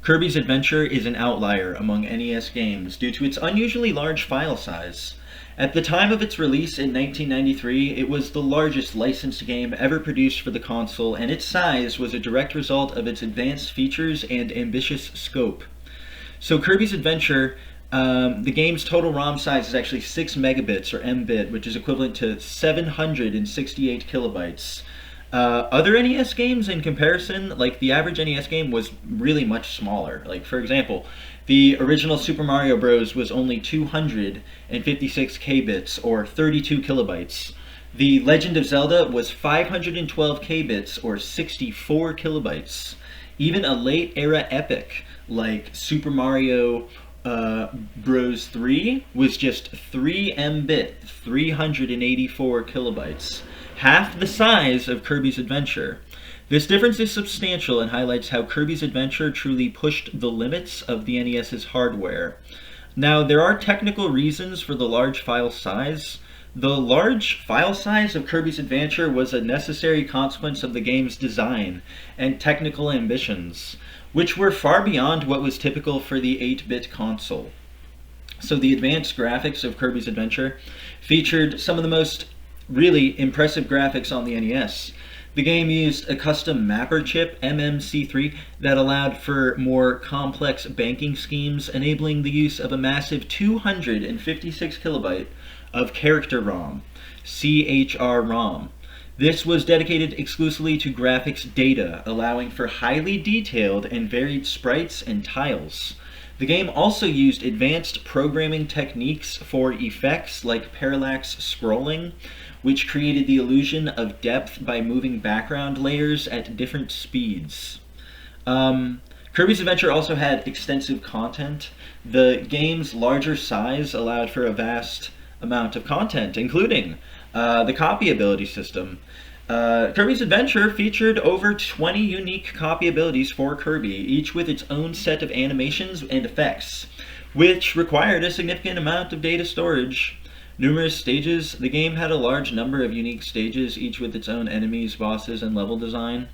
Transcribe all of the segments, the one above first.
Kirby's Adventure is an outlier among NES games due to its unusually large file size. At the time of its release in 1993, it was the largest licensed game ever produced for the console, and its size was a direct result of its advanced features and ambitious scope. So Kirby's Adventure, the game's total ROM size is actually 6 megabits or mbit, which is equivalent to 768 kilobytes. Other NES games, in comparison, like the average NES game was really much smaller. Like, for example, the original Super Mario Bros. Was only 256 kbits or 32 kilobytes. The Legend of Zelda was 512 kbits or 64 kilobytes. Even a late era epic like Super Mario Bros. 3 was just 3 mbit, 384 kilobytes, half the size of Kirby's Adventure. This difference is substantial and highlights how Kirby's Adventure truly pushed the limits of the NES's hardware. Now, there are technical reasons for the large file size. The large file size of Kirby's Adventure was a necessary consequence of the game's design and technical ambitions, which were far beyond what was typical for the 8-bit console. So the advanced graphics of Kirby's Adventure featured some of the most really impressive graphics on the NES. The game used a custom mapper chip, MMC3, that allowed for more complex banking schemes, enabling the use of a massive 256 kilobyte of character ROM, CHR-ROM. This was dedicated exclusively to graphics data, allowing for highly detailed and varied sprites and tiles. The game also used advanced programming techniques for effects like parallax scrolling, which created the illusion of depth by moving background layers at different speeds. Kirby's Adventure also had extensive content. The game's larger size allowed for a vast amount of content, including the copy ability system. Kirby's Adventure featured over 20 unique copy abilities for Kirby, each with its own set of animations and effects, which required a significant amount of data storage. Numerous stages. The game had a large number of unique stages, each with its own enemies, bosses, and level design.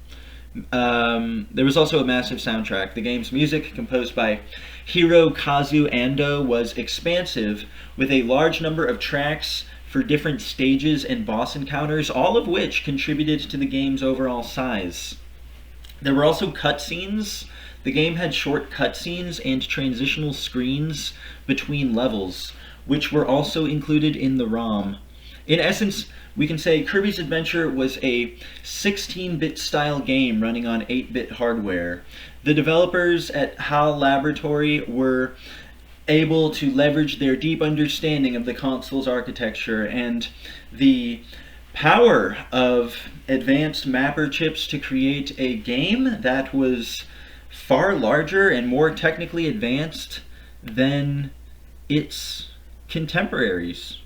There was also a massive soundtrack. The game's music, composed by Hirokazu Ando, was expansive, with a large number of tracks for different stages and boss encounters, all of which contributed to the game's overall size. There were also cutscenes. The game had short cutscenes and transitional screens between levels, which were also included in the ROM. In essence, we can say Kirby's Adventure was a 16-bit style game running on 8-bit hardware. The developers at HAL Laboratory were able to leverage their deep understanding of the console's architecture and the power of advanced mapper chips to create a game that was far larger and more technically advanced than its contemporaries.